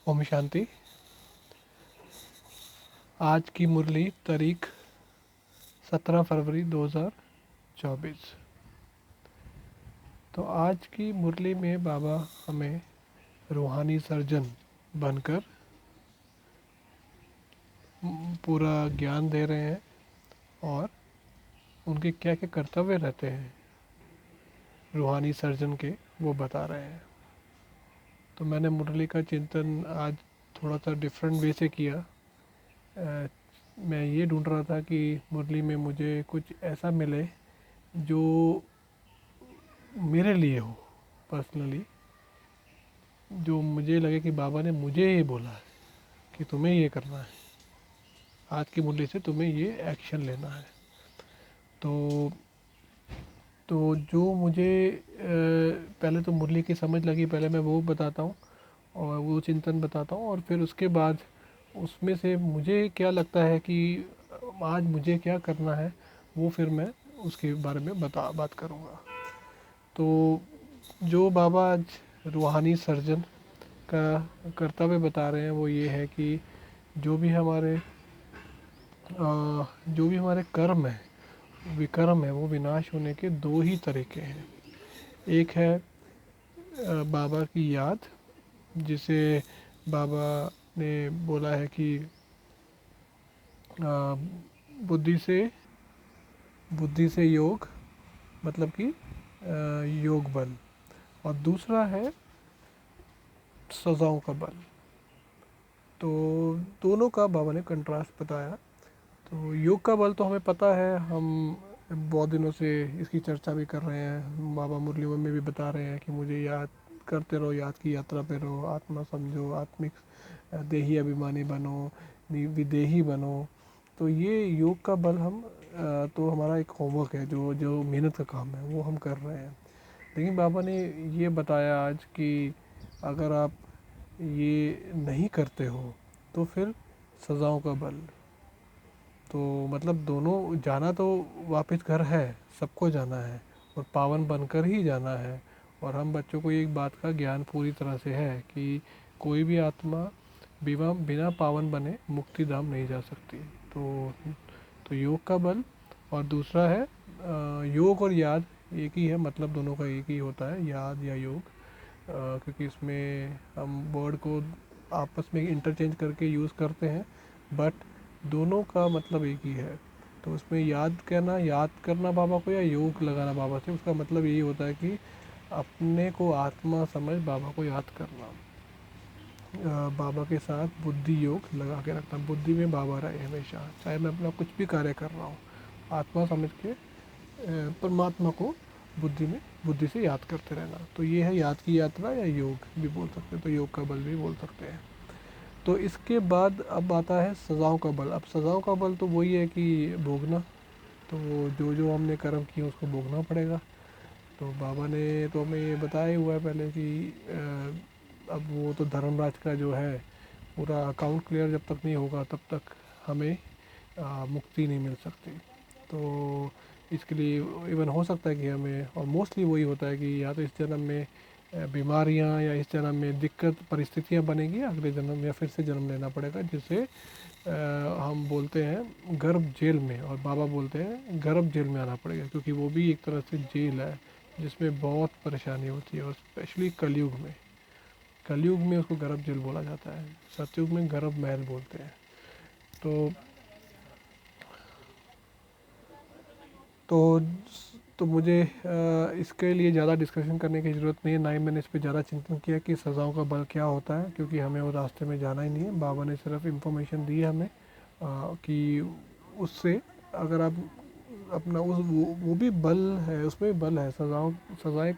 ओम शांति। आज की मुरली तारीख 17 फरवरी 2024। तो आज की मुरली में बाबा हमें रूहानी सर्जन बनकर पूरा ज्ञान दे रहे हैं और उनके क्या क्या कर्तव्य रहते हैं रूहानी सर्जन के, वो बता रहे हैं। तो मैंने मुरली का चिंतन आज थोड़ा सा डिफरेंट वे से किया। मैं ये ढूंढ रहा था कि मुरली में मुझे कुछ ऐसा मिले जो मेरे लिए हो पर्सनली, जो मुझे लगे कि बाबा ने मुझे ये बोला है कि तुम्हें ये करना है, आज की मुरली से तुम्हें ये एक्शन लेना है। तो जो मुझे पहले तो मुरली की समझ लगी, पहले मैं वो बताता हूँ और वो चिंतन बताता हूँ, और फिर उसके बाद उसमें से मुझे क्या लगता है कि आज मुझे क्या करना है, वो फिर मैं उसके बारे में बात करूँगा। तो जो बाबा आज रूहानी सर्जन का कर्तव्य बता रहे हैं वो ये है कि जो भी हमारे कर्म है, विकर्म है, वो विनाश होने के दो ही तरीके हैं। एक है बाबा की याद, जिसे बाबा ने बोला है कि बुद्धि से योग, मतलब कि योग बल। और दूसरा है सजाओं का बल। तो दोनों का बाबा ने कंट्रास्ट बताया। तो योग का बल तो हमें पता है, हम बहुत दिनों से इसकी चर्चा भी कर रहे हैं। बाबा मुरलियों में भी बता रहे हैं कि मुझे याद करते रहो, याद की यात्रा पे रहो, आत्मा समझो, आत्मिक देही अभिमानी बनो, विदेही बनो। तो ये योग का बल हम तो हमारा एक होमवर्क है, जो जो मेहनत का काम है वो हम कर रहे हैं। लेकिन बाबा ने ये बताया आज कि अगर आप ये नहीं करते हो तो फिर सज़ाओं का बल। तो मतलब दोनों जाना तो वापस घर है, सबको जाना है और पावन बनकर ही जाना है। और हम बच्चों को एक बात का ज्ञान पूरी तरह से है कि कोई भी आत्मा बिना बिना पावन बने मुक्ति धाम नहीं जा सकती। तो योग का बल, और दूसरा है योग और याद एक ही है, मतलब दोनों का एक ही होता है, याद या योग। क्योंकि इसमें हम वर्ड को आपस में इंटरचेंज करके यूज़ करते हैं, बट दोनों का मतलब एक ही है। तो उसमें याद करना बाबा को या योग लगाना बाबा से, उसका मतलब यही होता है कि अपने को आत्मा समझ बाबा को याद करना, बाबा के साथ बुद्धि योग लगा के रखना, बुद्धि में बाबा रहे हमेशा, चाहे मैं अपना कुछ भी कार्य कर रहा हूँ, आत्मा समझ के परमात्मा को बुद्धि से याद करते रहना। तो ये है याद की यात्रा, या योग भी बोल सकते हैं, तो योग का बल भी बोल सकते हैं। तो इसके बाद अब आता है सज़ाओं का बल। अब सज़ाओं का बल तो वही है कि भोगना। तो जो जो हमने कर्म किए उसको भोगना पड़ेगा। तो बाबा ने तो हमें ये बताया ही हुआ है पहले कि अब वो तो धर्मराज का जो है पूरा अकाउंट क्लियर जब तक नहीं होगा तब तक हमें मुक्ति नहीं मिल सकती। तो इसके लिए इवन हो सकता है कि हमें, और मोस्टली वही होता है कि या तो इस जन्म में बीमारियां, या इस जन्म में दिक्कत परिस्थितियां बनेगी, अगले जन्म या फिर से जन्म लेना पड़ेगा, जिसे हम बोलते हैं गर्भ जेल में, और बाबा बोलते हैं गर्भ जेल में आना पड़ेगा, क्योंकि वो भी एक तरह से जेल है जिसमें बहुत परेशानी होती है। और स्पेशली कलयुग में उसको गर्भ जेल बोला जाता है, सतयुग में गर्भ महल बोलते हैं। तो तो तो मुझे इसके लिए ज़्यादा डिस्कशन करने की ज़रूरत नहीं है, ना ही मैंने इस पर ज़्यादा चिंतन किया कि सज़ाओं का बल क्या होता है, क्योंकि हमें वो रास्ते में जाना ही नहीं है। बाबा ने सिर्फ इन्फॉर्मेशन दी है हमें कि उससे अगर आप अपना वो भी बल है, उसमें भी बल है। सज़ाएँ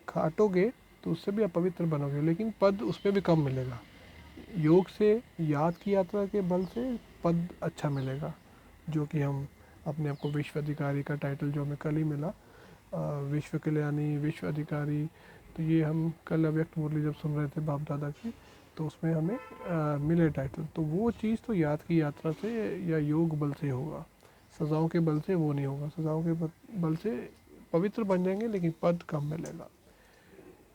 काटोगे तो उससे भी आप पवित्र बनोगे, लेकिन पद उसमें भी कम मिलेगा। योग से, याद की यात्रा के बल से पद अच्छा मिलेगा, जो कि हम अपने आप को विश्व अधिकारी का टाइटल जो हमें कल ही मिला, विश्व कल्याणी, विश्व अधिकारी। तो ये हम कल अव्यक्त मुरली जब सुन रहे थे बाप दादा की, तो उसमें हमें मिले टाइटल। तो वो चीज़ तो याद की यात्रा से या योग बल से होगा, सजाओं के बल से वो नहीं होगा। सजाओं के बल से पवित्र बन जाएंगे लेकिन पद कम मिलेगा।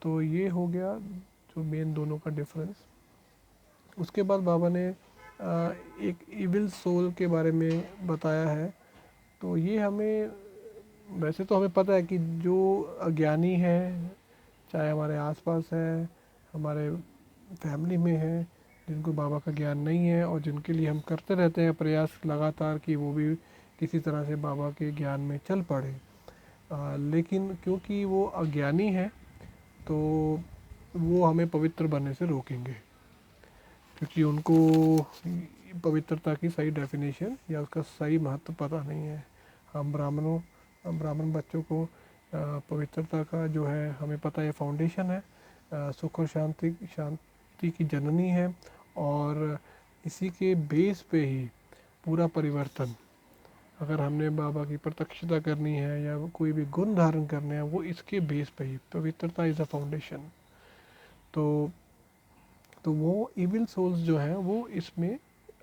तो ये हो गया जो मेन दोनों का डिफरेंस। उसके बाद बाबा ने एक इविल सोल के बारे में बताया है। तो ये हमें, वैसे तो हमें पता है कि जो अज्ञानी है, चाहे हमारे आसपास है, हमारे फैमिली में है, जिनको बाबा का ज्ञान नहीं है और जिनके लिए हम करते रहते हैं प्रयास लगातार कि वो भी किसी तरह से बाबा के ज्ञान में चल पड़े, लेकिन क्योंकि वो अज्ञानी है तो वो हमें पवित्र बनने से रोकेंगे, क्योंकि उनको पवित्रता की सही डेफिनेशन या उसका सही महत्व पता नहीं है। हम ब्राह्मण बच्चों को पवित्रता का जो है हमें पता है फाउंडेशन है, सुख और शांति की जननी है, और इसी के बेस पे ही पूरा परिवर्तन, अगर हमने बाबा की प्रत्यक्षता करनी है या कोई भी गुण धारण करने हैं, वो इसके बेस पे ही, पवित्रता इज़ अ फाउंडेशन। तो वो इविल सोल्स जो हैं वो इसमें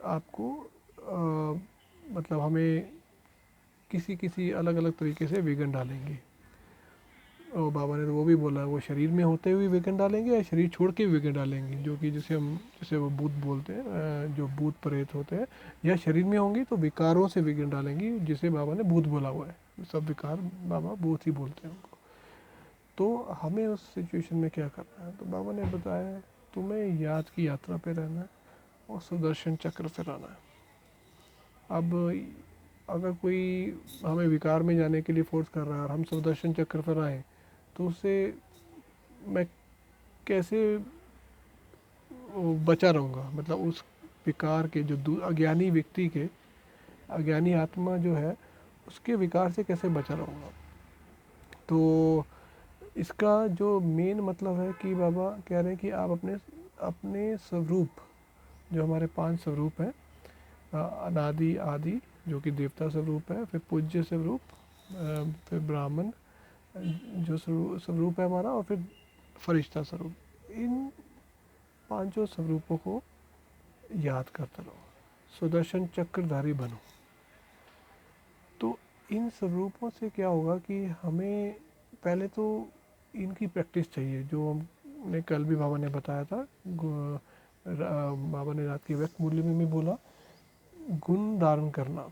आपको मतलब हमें किसी किसी अलग अलग तरीके से विघन डालेंगे। और बाबा ने तो वो भी बोला, वो शरीर में होते हुए विघन डालेंगे या शरीर छोड़ के विघन डालेंगे, जो कि जिसे वो भूत बोलते हैं, जो भूत प्रेत होते हैं, या शरीर में होंगी तो विकारों से विघन डालेंगी, जिसे बाबा ने भूत बोला हुआ है। सब विकार बाबा भूत ही बोलते हैं उनको। तो हमें उस सिचुएशन में क्या करना है, तो बाबा ने बताया तुम्हें याद की यात्रा पे रहना है और सुदर्शन चक्र फहराना है। अब अगर कोई हमें विकार में जाने के लिए फोर्स कर रहा है और हम सुदर्शन चक्र फहराएं, तो उससे मैं कैसे बचा रहूँगा, मतलब उस विकार के, जो अज्ञानी व्यक्ति के, अज्ञानी आत्मा जो है उसके विकार से कैसे बचा रहूँगा। तो इसका जो मेन मतलब है कि बाबा कह रहे हैं कि आप अपने अपने स्वरूप, जो हमारे 5 स्वरूप हैं, अनादि आदि जो कि देवता स्वरूप है, फिर पूज्य स्वरूप, फिर ब्राह्मण जो स्वरूप है हमारा, और फिर फरिश्ता स्वरूप, इन 5 स्वरूपों को याद करते रहो, सुदर्शन चक्रधारी बनो। तो इन स्वरूपों से क्या होगा कि हमें पहले तो इनकी प्रैक्टिस चाहिए, जो हमने कल भी बाबा ने बताया था, बाबा ने रात के व्यक्त मूल्य में भी बोला, गुण धारण करना।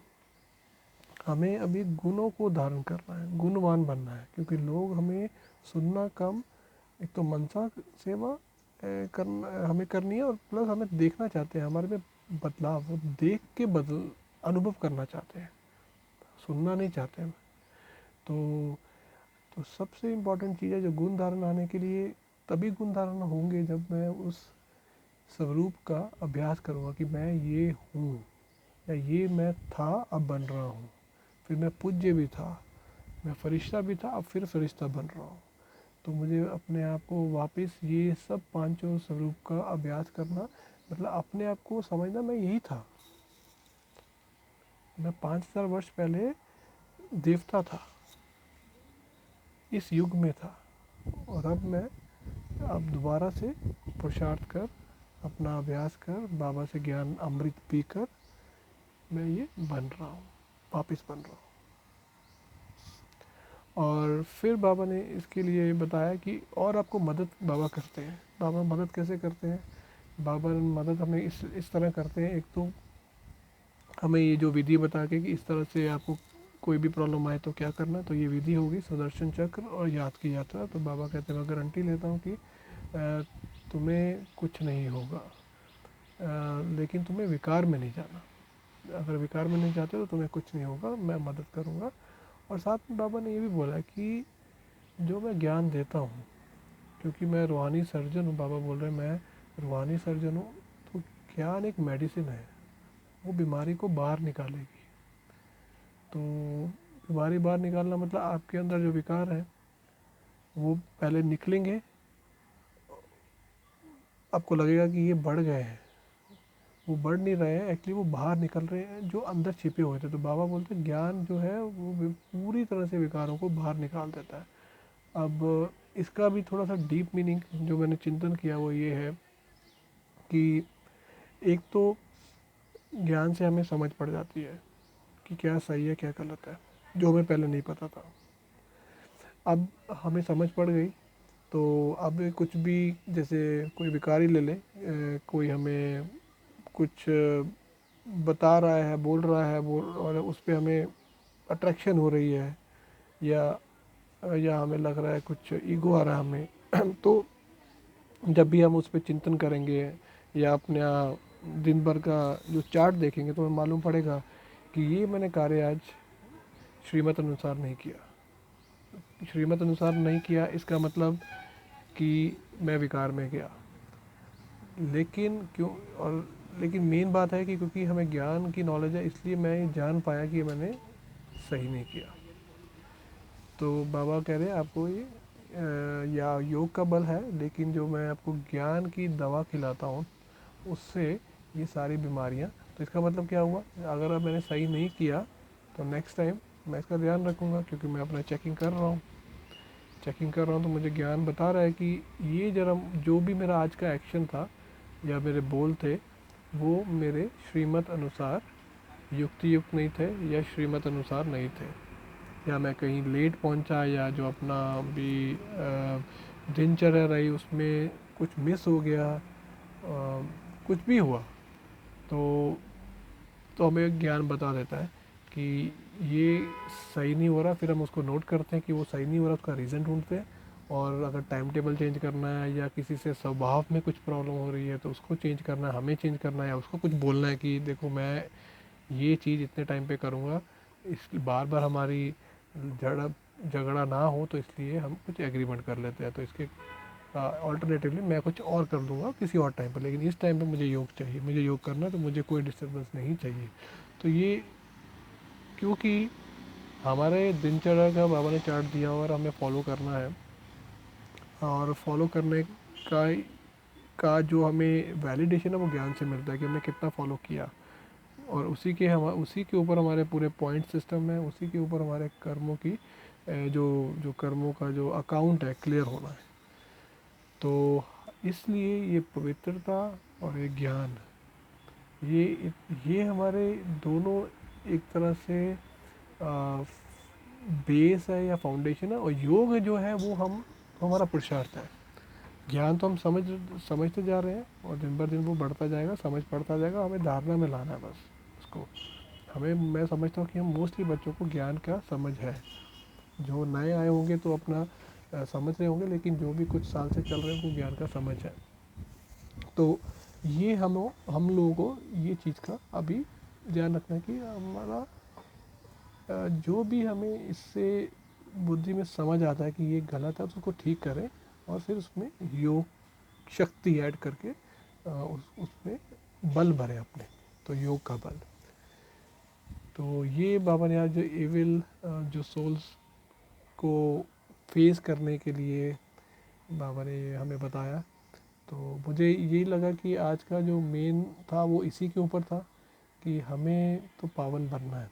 हमें अभी गुणों को धारण करना है, गुणवान बनना है, क्योंकि लोग हमें सुनना कम, एक तो मनसा सेवा करना हमें करनी है, और प्लस हमें देखना चाहते हैं, हमारे में बदलाव, वो देख के बदल अनुभव करना चाहते हैं, सुनना नहीं चाहते हैं। तो सबसे इम्पोर्टेंट चीज़ है, जो गुण धारण आने के लिए तभी गुण धारण होंगे जब मैं उस स्वरूप का अभ्यास करूँगा कि मैं ये हूँ, या ये मैं था अब बन रहा हूँ, फिर मैं पूज्य भी था, मैं फरिश्ता भी था, अब फिर फरिश्ता बन रहा हूँ। तो मुझे अपने आप को वापस ये सब 5 स्वरूप का अभ्यास करना, मतलब अपने आप को समझना मैं यही था। मैं 5000 वर्ष पहले देवता था, इस युग में था, और अब दोबारा से पुरुषार्थ कर, अपना अभ्यास कर, बाबा से ज्ञान अमृत पीकर मैं ये बन रहा हूँ, वापस बन रहा हूँ। और फिर बाबा ने इसके लिए बताया कि और आपको मदद बाबा करते हैं। बाबा मदद कैसे करते हैं? बाबा मदद हमें इस तरह करते हैं, एक तो हमें ये जो विधि बता के कि इस तरह से आपको कोई भी प्रॉब्लम आए तो क्या करना, तो ये विधि होगी सुदर्शन चक्र और याद की यात्रा। तो बाबा कहते हैं, मैं गारंटी लेता हूँ कि तुम्हें कुछ नहीं होगा, लेकिन तुम्हें विकार में नहीं जाना। अगर विकार में नहीं जाते तो तुम्हें कुछ नहीं होगा, मैं मदद करूँगा। और साथ में बाबा ने ये भी बोला कि जो मैं ज्ञान देता हूँ, क्योंकि मैं रूहानी सर्जन हूँ, बाबा बोल रहे हैं मैं रूहानी सर्जन हूँ, तो ज्ञान एक मेडिसिन है, वो बीमारी को बाहर निकालेगी। तो बीमारी बाहर निकालना मतलब आपके अंदर जो विकार है वो पहले निकलेंगे, आपको लगेगा कि ये बढ़ गए हैं, वो बढ़ नहीं रहे हैं, एक्चुअली वो बाहर निकल रहे हैं जो अंदर छिपे हुए थे। तो बाबा बोलते हैं ज्ञान जो है वो पूरी तरह से विकारों को बाहर निकाल देता है। अब इसका भी थोड़ा सा डीप मीनिंग जो मैंने चिंतन किया वो ये है कि एक तो ज्ञान से हमें समझ पड़ जाती है कि क्या सही है क्या गलत है, जो हमें पहले नहीं पता था। अब हमें समझ पड़ गई तो अब कुछ भी, जैसे कोई भिखारी ले ले, कोई हमें कुछ बता रहा है, बोल रहा है, और उस पे हमें अट्रैक्शन हो रही है, या हमें लग रहा है कुछ ईगो आ रहा है हमें तो जब भी हम उस पर चिंतन करेंगे या अपना दिन भर का जो चार्ट देखेंगे तो हमें मालूम पड़ेगा कि ये मैंने कार्य आज श्रीमत अनुसार नहीं किया। श्रीमत अनुसार नहीं किया इसका मतलब कि मैं विकार में गया। लेकिन क्यों? और लेकिन मेन बात है कि क्योंकि हमें ज्ञान की नॉलेज है, इसलिए मैं ये जान पाया कि मैंने सही नहीं किया। तो बाबा कह रहे हैं आपको ये या योग का बल है, लेकिन जो मैं आपको ज्ञान की दवा खिलाता हूँ उससे ये सारी बीमारियाँ। तो इसका मतलब क्या हुआ? अगर अब मैंने सही नहीं किया तो नेक्स्ट टाइम मैं इसका ध्यान रखूँगा, क्योंकि मैं अपना चेकिंग कर रहा हूँ तो मुझे ज्ञान बता रहा है कि ये जरा जो भी मेरा आज का एक्शन था या मेरे बोल थे वो मेरे श्रीमत अनुसार युक्ति युक्त नहीं थे या श्रीमत अनुसार नहीं थे, या मैं कहीं लेट पहुंचा, या जो अपना भी दिनचर्या रही उसमें कुछ मिस हो गया, कुछ भी हुआ तो हमें ज्ञान बता देता है कि ये सही नहीं हो रहा। फिर हम उसको नोट करते हैं कि वो सही नहीं हो रहा, उसका रीज़न ढूंढते हैं, और अगर टाइम टेबल चेंज करना है या किसी से स्वभाव में कुछ प्रॉब्लम हो रही है तो उसको चेंज करना है, हमें चेंज करना है, या उसको कुछ बोलना है कि देखो मैं ये चीज़ इतने टाइम पे करूँगा, इस बार बार हमारी झड़प झगड़ा ना हो तो इसलिए हम कुछ एग्रीमेंट कर लेते हैं, तो इसके ऑल्टरनेटिवली मैं कुछ और कर दूंगा किसी और टाइम पर, लेकिन इस टाइम पे मुझे योग चाहिए, मुझे योग करना है, तो मुझे कोई डिस्टर्बेंस नहीं चाहिए। तो ये क्योंकि हमारे दिनचर्या का बाबा ने चार्ट दिया हुआ और हमें फॉलो करना है, और फॉलो करने का जो हमें वैलिडेशन है वो ज्ञान से मिलता है कि हमने कितना फॉलो किया, और उसी के ऊपर हमारे पूरे पॉइंट सिस्टम है, उसी के ऊपर हमारे कर्मों की जो जो कर्मों का जो अकाउंट है क्लियर होना है। तो इसलिए ये पवित्रता और ये ज्ञान, ये हमारे दोनों एक तरह से बेस है या फाउंडेशन है, और योग जो है वो हमारा पुरुषार्थ है। ज्ञान तो हम समझते जा रहे हैं, और दिन भर दिन वो बढ़ता जाएगा, समझ पड़ता जाएगा, हमें धारणा में लाना है बस उसको। मैं समझता हूँ कि हम मोस्टली बच्चों को ज्ञान का समझ है। जो नए आए होंगे तो अपना समझ रहे होंगे, लेकिन जो भी कुछ साल से चल रहे हैं उनको ज्ञान का समझ है। तो ये हम लोगों को ये चीज़ का अभी ध्यान रखना है कि हमारा जो भी हमें इससे बुद्धि में समझ आता है कि ये गलत है तो उसको ठीक करें, और फिर उसमें योग शक्ति ऐड करके उसमें बल भरें अपने, तो योग का बल। तो ये बाबा ने आज जो एविल जो सोल्स को फेस करने के लिए बाबा ने हमें बताया, तो मुझे यही लगा कि आज का जो मेन था वो इसी के ऊपर था कि हमें तो पावन बनना है।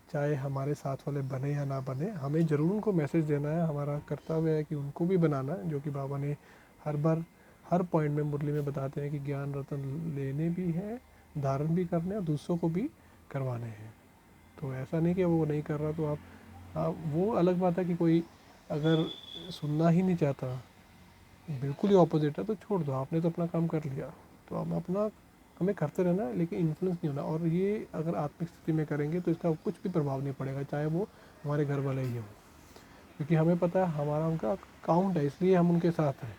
चाहे हमारे साथ वाले बने या ना बने, हमें ज़रूर उनको मैसेज देना है, हमारा कर्तव्य है कि उनको भी बनाना है, जो कि बाबा ने हर बार हर पॉइंट में मुरली में बताते हैं कि ज्ञान रतन लेने भी हैं, धारण भी करने और दूसरों को भी करवाने हैं। तो ऐसा नहीं कि वो नहीं कर रहा तो आप वो अलग बात है कि कोई अगर सुनना ही नहीं चाहता, बिल्कुल ही ऑपोजिट है, तो छोड़ दो, आपने तो अपना काम कर लिया। तो हमें करते रहना है, लेकिन इन्फ्लुएंस नहीं होना। और ये अगर आत्मिक स्थिति में करेंगे तो इसका कुछ भी प्रभाव नहीं पड़ेगा, चाहे वो हमारे घर वाले ही हों, क्योंकि हमें पता है हमारा उनका काउंट है, इसलिए हम उनके साथ हैं।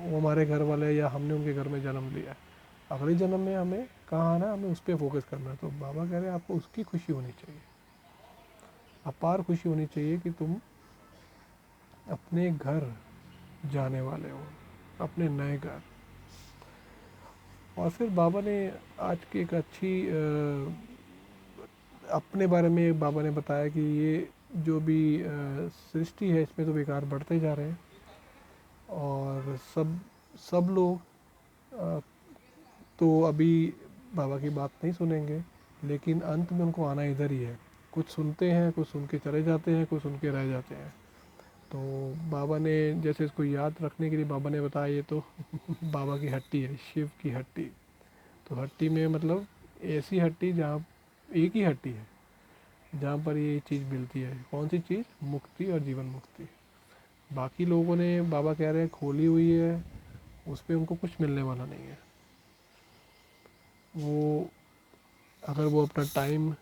वो हमारे घर वाले या हमने उनके घर में जन्म लिया, अगले जन्म में हमें कहाँ आना है, हमें उस पर फोकस करना है। तो बाबा कह रहे हैं आपको उसकी खुशी होनी चाहिए, अपार खुशी होनी चाहिए कि तुम अपने घर जाने वाले हो, अपने नए घर। और फिर बाबा ने आज की एक अच्छी अपने बारे में बाबा ने बताया कि ये जो भी सृष्टि है इसमें तो विकार बढ़ते जा रहे हैं, और सब लोग तो अभी बाबा की बात नहीं सुनेंगे, लेकिन अंत में उनको आना इधर ही है। कुछ सुनते हैं, कुछ सुन के चले जाते हैं, कुछ सुन के रह जाते हैं। तो बाबा ने जैसे इसको याद रखने के लिए बाबा ने बताया, ये तो बाबा की हट्टी है, शिव की हट्टी। तो हट्टी में मतलब ऐसी हट्टी जहाँ एक ही हट्टी है जहाँ पर ये चीज़ मिलती है। कौन सी चीज़? मुक्ति और जीवन मुक्ति। बाकी लोगों ने बाबा कह रहे हैं खोली हुई है, उस पर उनको कुछ मिलने वाला नहीं है। वो अगर वो अपना टाइम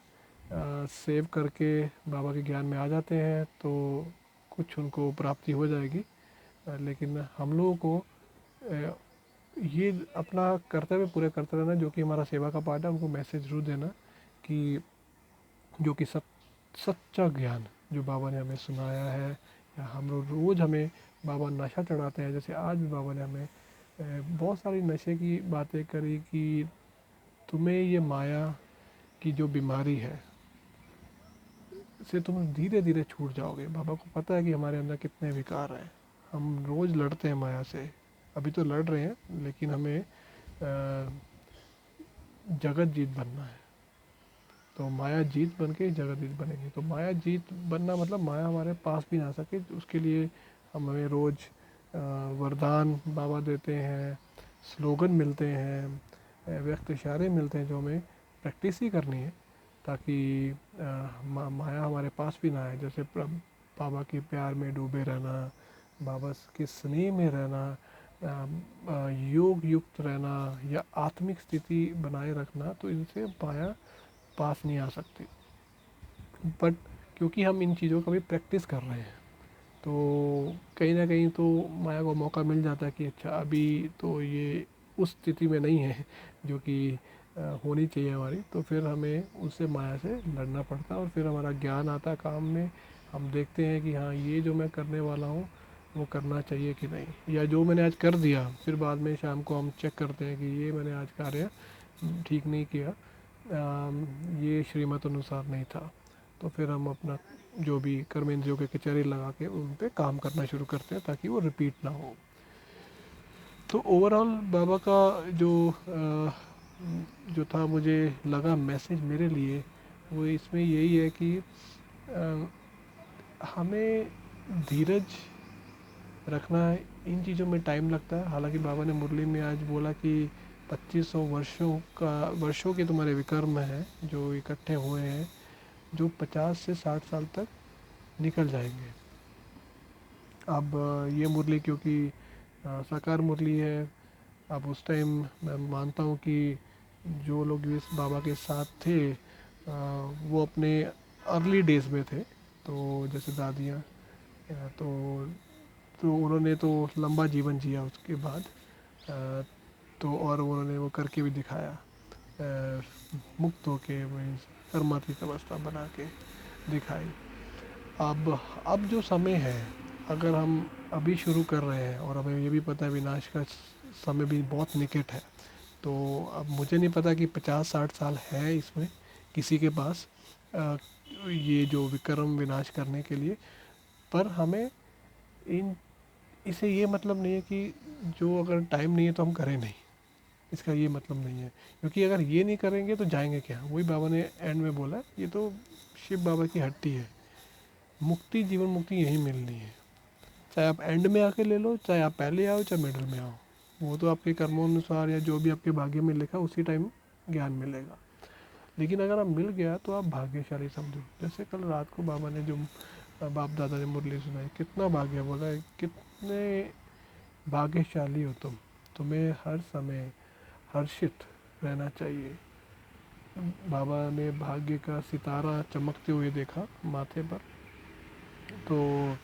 सेव करके बाबा के ज्ञान में आ जाते हैं तो कुछ उनको प्राप्ति हो जाएगी। लेकिन हम लोगों को ये अपना कर्तव्य पूरे करते रहना, जो कि हमारा सेवा का पार्ट है। उनको मैसेज जरूर देना कि जो कि सच्चा ज्ञान जो बाबा ने हमें सुनाया है, या हम लोग रोज़ हमें बाबा नशा चढ़ाते हैं। जैसे आज भी बाबा ने हमें बहुत सारी नशे की बातें करी कि तुम्हें ये माया की जो बीमारी है से तुम धीरे धीरे छूट जाओगे। बाबा को पता है कि हमारे अंदर कितने विकार हैं। हम रोज़ लड़ते हैं माया से, अभी तो लड़ रहे हैं, लेकिन हमें जगत जीत बनना है। तो माया जीत बन के जगत जीत बनेगी। तो माया जीत बनना मतलब माया हमारे पास भी ना सके, उसके लिए हमें रोज़ वरदान बाबा देते हैं, स्लोगन मिलते हैं, व्यक्त इशारे मिलते हैं, जो हमें प्रैक्टिस ही करनी है ताकि माया हमारे पास भी ना आए। जैसे बाबा के प्यार में डूबे रहना, बाबा के स्नेह में रहना, योग युक्त रहना या आत्मिक स्थिति बनाए रखना, तो इनसे माया पास नहीं आ सकती। बट क्योंकि हम इन चीज़ों का भी प्रैक्टिस कर रहे हैं, तो कहीं ना कहीं तो माया को मौका मिल जाता है कि अच्छा अभी तो ये उस स्थिति में नहीं है जो कि होनी चाहिए हमारी। तो फिर हमें उससे माया से लड़ना पड़ता है, और फिर हमारा ज्ञान आता है काम में। हम देखते हैं कि हाँ ये जो मैं करने वाला हूँ वो करना चाहिए कि नहीं, या जो मैंने आज कर दिया फिर बाद में शाम को हम चेक करते हैं कि ये मैंने आज कार्य ठीक नहीं किया, ये श्रीमत अनुसार नहीं था। तो फिर हम अपना जो भी कर्मेंद्रियों के कचहरी लगा के उन पे काम करना शुरू करते हैं ताकि वो रिपीट ना हो। तो ओवरऑल बाबा का जो था मुझे लगा मैसेज मेरे लिए, वो इसमें यही है कि हमें धीरज रखना है। इन चीज़ों में टाइम लगता है। हालांकि बाबा ने मुरली में आज बोला कि 2500 वर्षों के तुम्हारे विकर्म हैं जो इकट्ठे हुए हैं, जो 50 से 60 साल तक निकल जाएंगे। अब ये मुरली क्योंकि साकार मुरली है, अब उस टाइम मैं मानता हूँ कि जो लोग इस बाबा के साथ थे वो अपने अर्ली डेज में थे। तो जैसे दादियाँ, तो उन्होंने तो लंबा जीवन जिया उसके बाद। तो और उन्होंने वो करके भी दिखाया, मुक्त होके वही कर्मातीत अवस्था बना के दिखाई। अब जो समय है, अगर हम अभी शुरू कर रहे हैं और हमें ये भी पता है विनाश का समय भी बहुत निकट है, तो अब मुझे नहीं पता कि 50-60 साल है इसमें किसी के पास ये जो विक्रम विनाश करने के लिए। पर हमें इन इसे ये मतलब नहीं है कि जो अगर टाइम नहीं है तो हम करें नहीं, इसका ये मतलब नहीं है। क्योंकि अगर ये नहीं करेंगे तो जाएंगे क्या, वही बाबा ने एंड में बोला, ये तो शिव बाबा की हट्टी है। मुक्ति, जीवन मुक्ति यहीं मिलनी है। चाहे आप एंड में आके ले लो, चाहे आप पहले आओ, चाहे मिडल में आओ, वो तो आपके कर्मों अनुसार या जो भी आपके भाग्य में लिखा उसी टाइम ज्ञान मिलेगा। लेकिन अगर आप मिल गया तो आप भाग्यशाली समझो। जैसे कल रात को बाबा ने जो बाप दादा ने मुरली सुनाई, कितना भाग्य बोला है, कितने भाग्यशाली हो तुम, तुम्हें हर समय हर्षित रहना चाहिए। बाबा ने भाग्य का सितारा चमकते हुए देखा माथे पर। तो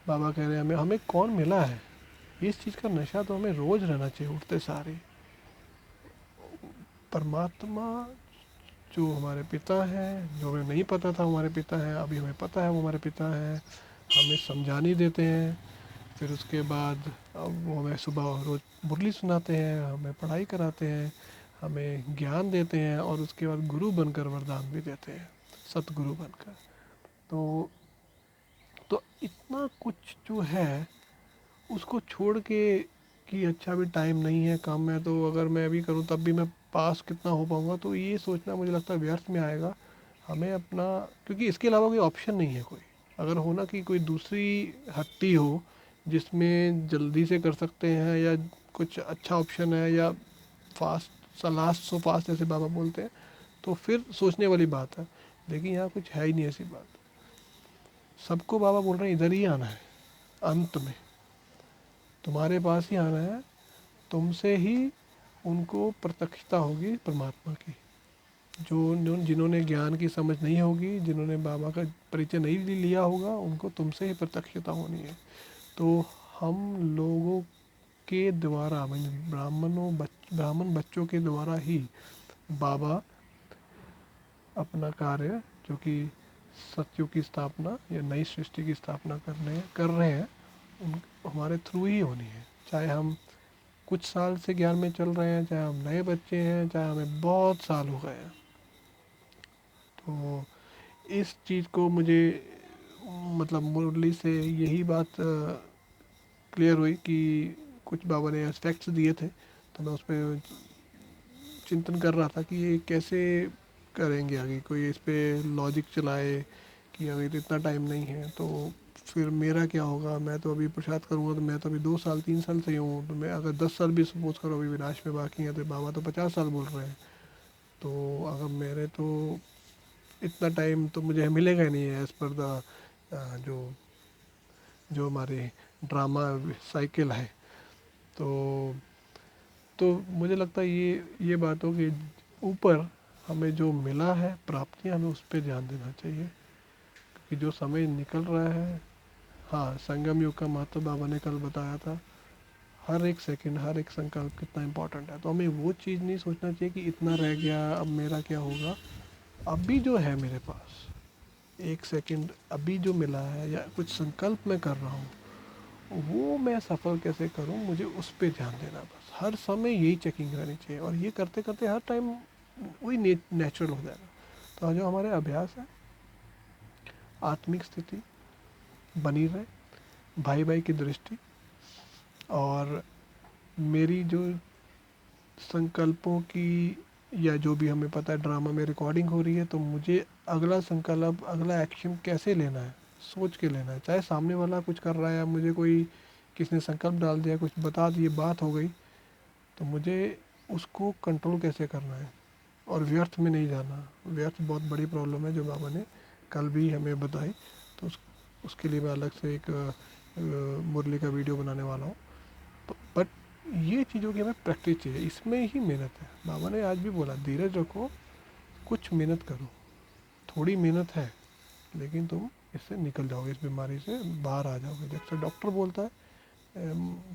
बाबा कह रहे हैं हमें हमें कौन मिला है, इस चीज़ का नशा तो हमें रोज़ रहना चाहिए। उठते सारे परमात्मा जो हमारे पिता हैं, जो हमें नहीं पता था हमारे पिता हैं, अभी हमें पता है वो हमारे पिता हैं, हमें समझानी देते हैं। फिर उसके बाद अब वो हमें सुबह रोज़ मुरली सुनाते हैं, हमें पढ़ाई कराते हैं, हमें ज्ञान देते हैं, और उसके बाद गुरु बनकर वरदान भी देते हैं, सतगुरु बनकर। तो इतना कुछ जो है उसको छोड़ के कि अच्छा अभी टाइम नहीं है, काम है, तो अगर मैं अभी करूँ तब भी मैं पास कितना हो पाऊँगा, तो ये सोचना मुझे लगता है व्यर्थ में आएगा। हमें अपना, क्योंकि इसके अलावा कोई ऑप्शन नहीं है कोई। अगर हो ना कि कोई दूसरी हट्टी हो जिसमें जल्दी से कर सकते हैं, या कुछ अच्छा ऑप्शन है, या फास्ट लास्ट सो फास्ट जैसे बाबा बोलते हैं, तो फिर सोचने वाली बात है। लेकिन यहाँ कुछ है ही नहीं ऐसी बात। सबको बाबा बोल रहे हैं इधर ही आना है, अंत में तुम्हारे पास ही आना है, तुमसे ही उनको प्रत्यक्षता होगी परमात्मा की। जिन्होंने ज्ञान की समझ नहीं होगी, जिन्होंने बाबा का परिचय नहीं लिया होगा, उनको तुमसे ही प्रत्यक्षता होनी है। तो हम लोगों के द्वारा, ब्राह्मण बच्चों के द्वारा ही बाबा अपना कार्य, जो कि सत्युग की स्थापना या नई सृष्टि की स्थापना कर रहे हैं, उन हमारे थ्रू ही होनी है। चाहे हम कुछ साल से ज्ञान में चल रहे हैं, चाहे हम नए बच्चे हैं, चाहे हमें बहुत साल हो गए हैं। तो इस चीज़ को मुझे मतलब मुरली से यही बात क्लियर हुई कि कुछ बाबा ने एस्पेक्ट्स दिए थे, तो मैं उस पर चिंतन कर रहा था कि ये कैसे करेंगे आगे, कोई इस पे लॉजिक चलाए कि अभी तो इतना टाइम नहीं है, तो फिर मेरा क्या होगा। मैं तो अभी प्रसाद करूँगा तो मैं तो अभी 2 साल 3 साल से ही हूँ, तो मैं अगर 10 साल भी सपोज करो अभी विनाश में बाकी हैं, तो बाबा तो 50 साल बोल रहे हैं। तो अगर मेरे तो इतना टाइम तो मुझे मिलेगा ही नहीं है एज़ पर द जो जो हमारे ड्रामा साइकिल है। तो मुझे लगता है ये बातों के ऊपर हमें जो मिला है प्राप्तियाँ, हमें उस पर ध्यान देना चाहिए, क्योंकि जो समय निकल रहा है। हाँ, संगम युग का महत्व बाबा ने कल बताया था। हर एक सेकंड, हर एक संकल्प कितना इम्पोर्टेंट है। तो हमें वो चीज़ नहीं सोचना चाहिए कि इतना रह गया, अब मेरा क्या होगा। अभी जो है मेरे पास एक सेकंड, अभी जो मिला है या कुछ संकल्प मैं कर रहा हूँ, वो मैं सफल कैसे करूँ, मुझे उस पर ध्यान देना। बस हर समय यही चेकिंग रहनी चाहिए, और ये करते करते हर टाइम वही नेचुरल हो जाएगा। तो जो हमारे अभ्यास है, आत्मिक स्थिति बनी रहे, भाई भाई की दृष्टि, और मेरी जो संकल्पों की, या जो भी हमें पता है ड्रामा में रिकॉर्डिंग हो रही है, तो मुझे अगला संकल्प, अगला एक्शन कैसे लेना है, सोच के लेना है। चाहे सामने वाला कुछ कर रहा है, मुझे कोई किसी ने संकल्प डाल दिया, कुछ बता दिए, बात हो गई, तो मुझे उसको कंट्रोल कैसे करना है और व्यर्थ में नहीं जाना। व्यर्थ बहुत बड़ी प्रॉब्लम है, जो बाबा ने कल भी हमें बताई। तो उसके लिए मैं अलग से एक मुरली का वीडियो बनाने वाला हूँ। बट ये चीज़ों की हमें प्रैक्टिस चाहिए, इसमें ही मेहनत है। बाबा ने आज भी बोला, धीरज रखो, कुछ मेहनत करो। थोड़ी मेहनत है, लेकिन तुम इससे निकल जाओगे, इस बीमारी से बाहर आ जाओगे। जब से डॉक्टर बोलता है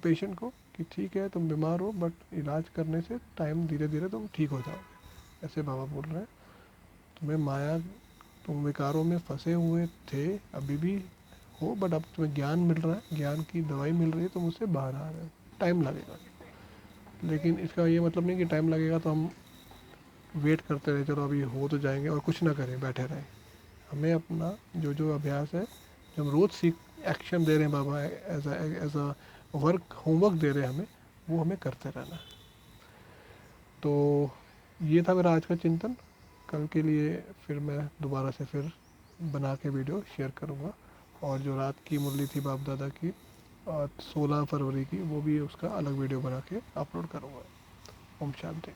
पेशेंट को कि ठीक है तुम बीमार हो, बट इलाज करने से टाइम धीरे धीरे तुम ठीक हो जाओगे, ऐसे बाबा बोल रहे हैं। तुम्हें माया, तुम विकारों में फंसे हुए थे, अभी भी हो, बट अब तुम्हें ज्ञान मिल रहा है, ज्ञान की दवाई मिल रही है, तुम उससे बाहर आ रहे हो। टाइम लगेगा, लेकिन इसका ये मतलब नहीं कि टाइम लगेगा तो हम वेट करते रहे, चलो अभी हो तो जाएंगे और कुछ ना करें, बैठे रहें। हमें अपना जो जो अभ्यास है, जो हम रोज़ सीख एक्शन दे रहे हैं बाबा, एज अ वर्क, होमवर्क दे रहे हैं हमें, वो हमें करते रहना है। तो ये था मेरा आज का चिंतन। कल के लिए फिर मैं दोबारा से फिर बना के वीडियो शेयर करूँगा, और जो रात की मुरली थी बाप दादा की, और 16 फरवरी की, वो भी उसका अलग वीडियो बना के अपलोड करूँगा। ओम शांति।